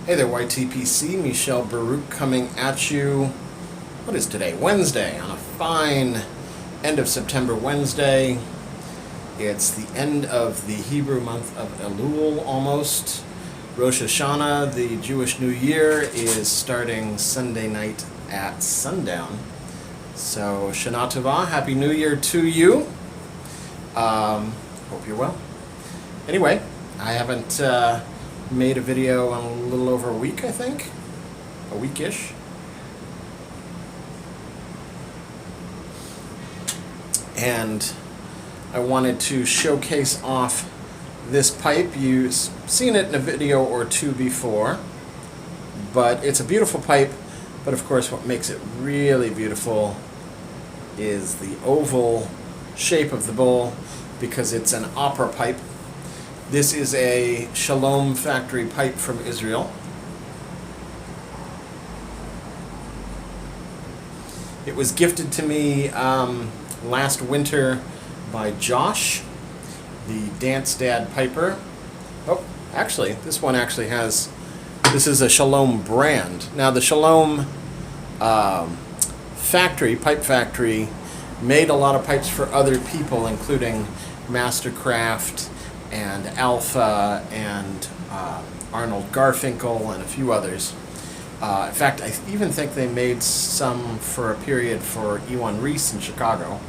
Hey there, YTPC. Michel Baruch coming at you. What is today? Wednesday, on a fine end of September Wednesday. It's the end of the Hebrew month of Elul almost. Rosh Hashanah, the Jewish New Year, is starting Sunday night at sundown. So, Shana Tova, Happy New Year to you. Hope you're well. Anyway, I haven't made a video in a little over a week, I think. A weekish. And I wanted to showcase off this pipe. You've seen it in a video or two before, but it's a beautiful pipe. But of course, what makes it really beautiful is the oval shape of the bowl, because it's an opera pipe. This is a Shalom factory pipe from Israel. It was gifted to me last winter by Josh, the Dance Dad piper. Oh, actually, this one actually has, this is a Shalom brand. Now the Shalom factory, pipe factory, made a lot of pipes for other people, including Mastercraft and Alpha and Arnold Garfinkel and a few others. In fact, I even think they made some for a period for Ewan Reese in Chicago.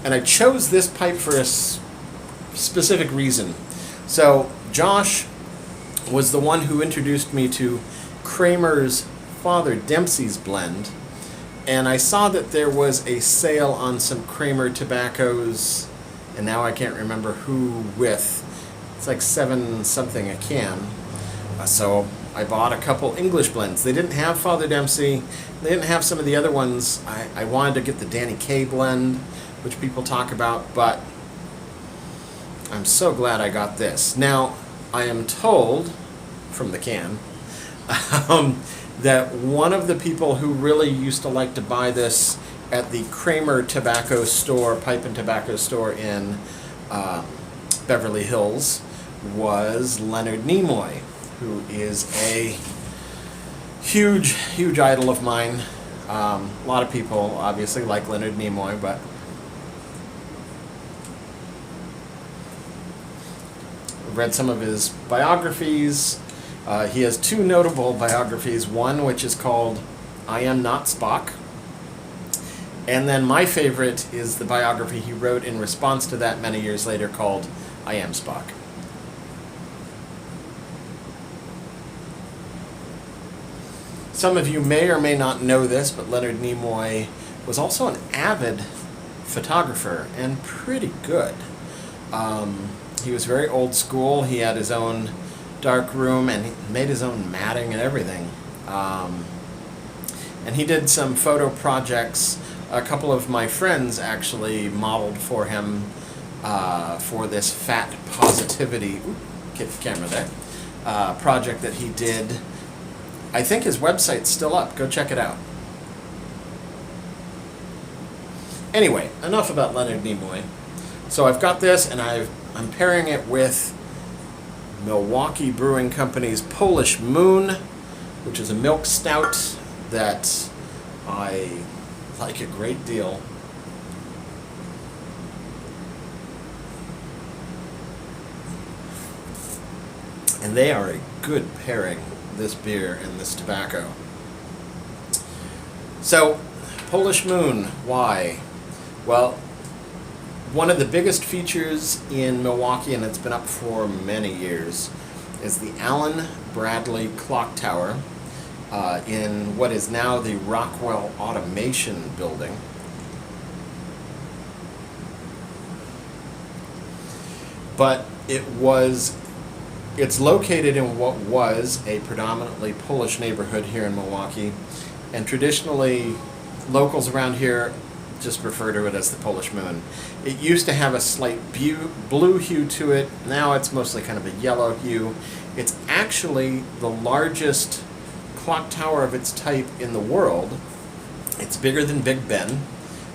And I chose this pipe for a specific reason. So Josh was the one who introduced me to Kramer's Father Dempsey's blend. And I saw that there was a sale on some Kramer tobaccos, and now I can't remember who with. It's like $7 something a can. So I bought a couple English blends. They didn't have Father Dempsey. They didn't have some of the other ones. I wanted to get the Danny Kaye blend, which people talk about, but I'm so glad I got this. Now, I am told from the can that one of the people who really used to like to buy this at the Kramer tobacco store, pipe and tobacco store in Beverly Hills, was Leonard Nimoy, who is a huge, huge idol of mine. A lot of people obviously like Leonard Nimoy, but I've read some of his biographies. He has two notable biographies, one which is called I Am Not Spock, and then my favorite is the biography he wrote in response to that many years later called I Am Spock. Some of you may or may not know this, but Leonard Nimoy was also an avid photographer and pretty good. He was very old school. He had his own dark room and he made his own matting and everything. And he did some photo projects. A couple of my friends actually modeled for him for this Fat Positivity, get the camera there, project that he did. I think his website's still up. Go check it out. Anyway, enough about Leonard Nimoy. So I've got this, and I'm pairing it with Milwaukee Brewing Company's Polish Moon, which is a milk stout that I like a great deal. And they are a good pairing, this beer and this tobacco. So, Polish Moon, why? Well, one of the biggest features in Milwaukee, and it's been up for many years, is the Allen Bradley Clock Tower in what is now the Rockwell Automation Building. But it's located in what was a predominantly Polish neighborhood here in Milwaukee, and traditionally locals around here just refer to it as the Polish Moon. It used to have a slight blue hue to it. Now it's mostly kind of a yellow hue. It's actually the largest clock tower of its type in the world. It's bigger than Big Ben,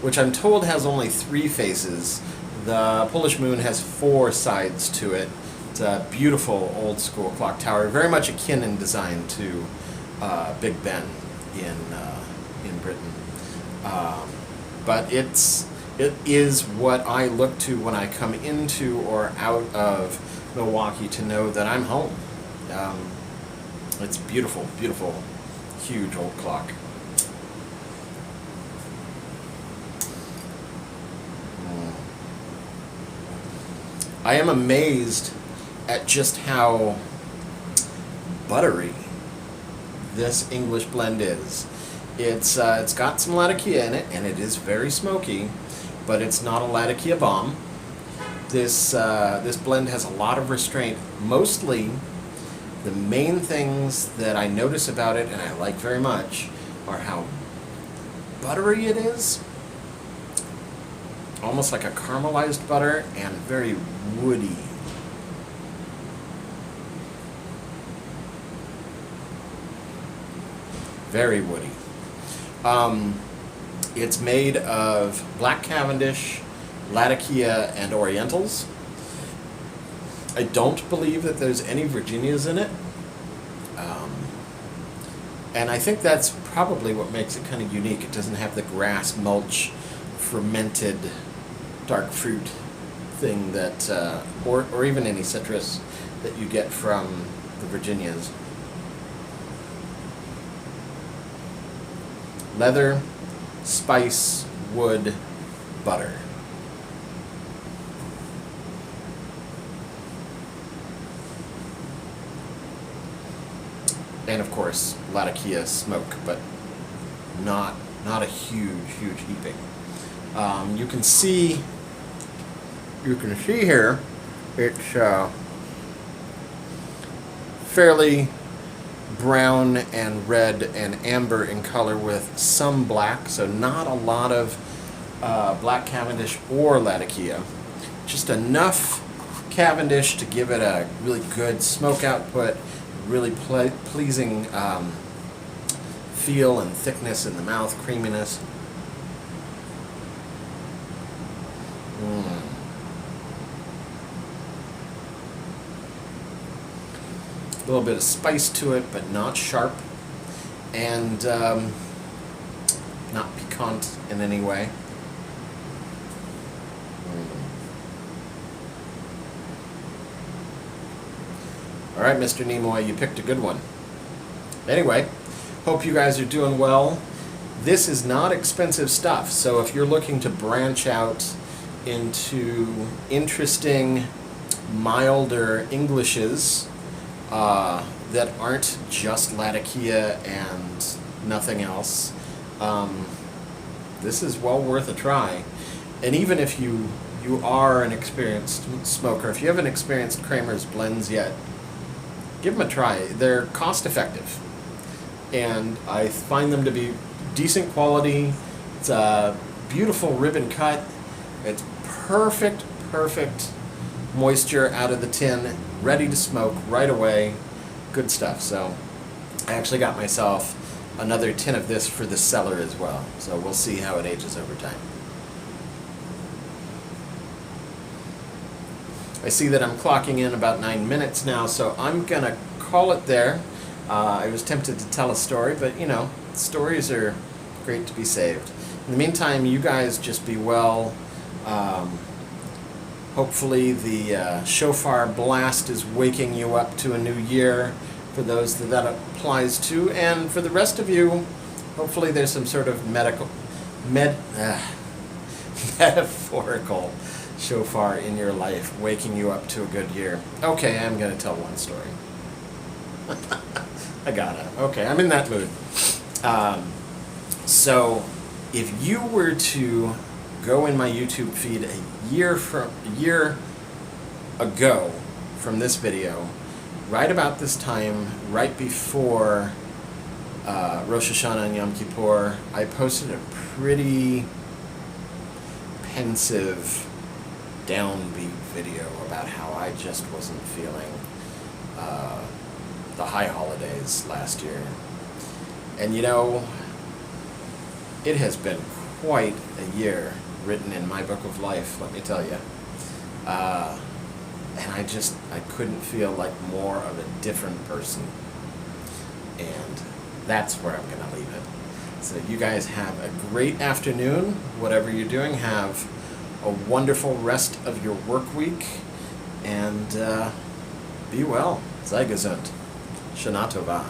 which I'm told has only 3 faces. The Polish Moon has 4 sides to it. It's a beautiful old school clock tower, very much akin in design to Big Ben in Britain. But it is what I look to when I come into or out of Milwaukee to know that I'm home. It's beautiful, beautiful, huge old clock. I am amazed at just how buttery this English blend is. It's got some Latakia in it, and it is very smoky, but it's not a Latakia bomb. This blend has a lot of restraint. Mostly, the main things that I notice about it, and I like very much, are how buttery it is. Almost like a caramelized butter, and very woody. Very woody. It's made of Black Cavendish, Latakia, and Orientals. I don't believe that there's any Virginias in it. And I think that's probably what makes it kind of unique. It doesn't have the grass mulch, fermented dark fruit thing that, or even any citrus that you get from the Virginias. Leather, spice, wood, butter. And of course, Latakia smoke, but not a huge heaping. You can see here, it's fairly brown and red and amber in color with some black, so not a lot of Black Cavendish or Latakia. Just enough Cavendish to give it a really good smoke output, really pleasing feel and thickness in the mouth, creaminess. A little bit of spice to it, but not sharp, and not piquant in any way. All right, Mr. Nimoy, you picked a good one. Anyway, hope you guys are doing well. This is not expensive stuff, so if you're looking to branch out into interesting, milder Englishes that aren't just Latakia and nothing else, this is well worth a try. And even if you are an experienced smoker, if you haven't experienced Kramer's blends yet, give them a try. They're cost effective, and I find them to be decent quality. It's a beautiful ribbon cut. It's perfect moisture out of the tin, ready to smoke right away. Good stuff. So I actually got myself another tin of this for the cellar as well. So we'll see how it ages over time. I see that I'm clocking in about 9 minutes now, so I'm gonna call it there. I was tempted to tell a story, but you know, stories are great to be saved. In the meantime, you guys just be well. Hopefully the shofar blast is waking you up to a new year for those that applies to, and for the rest of you, hopefully there's some sort of metaphorical shofar in your life waking you up to a good year. Okay, I'm going to tell one story. I gotta. Okay, I'm in that mood. So, if you were to go in my YouTube feed a year ago from this video, right about this time, right before Rosh Hashanah and Yom Kippur, I posted a pretty pensive, downbeat video about how I just wasn't feeling the high holidays last year. And you know, it has been quite a year written in my book of life, let me tell you. And I couldn't feel like more of a different person. And that's where I'm going to leave it. So you guys have a great afternoon. Whatever you're doing, have a wonderful rest of your work week. And be well. Sei gesund. Shana Tova.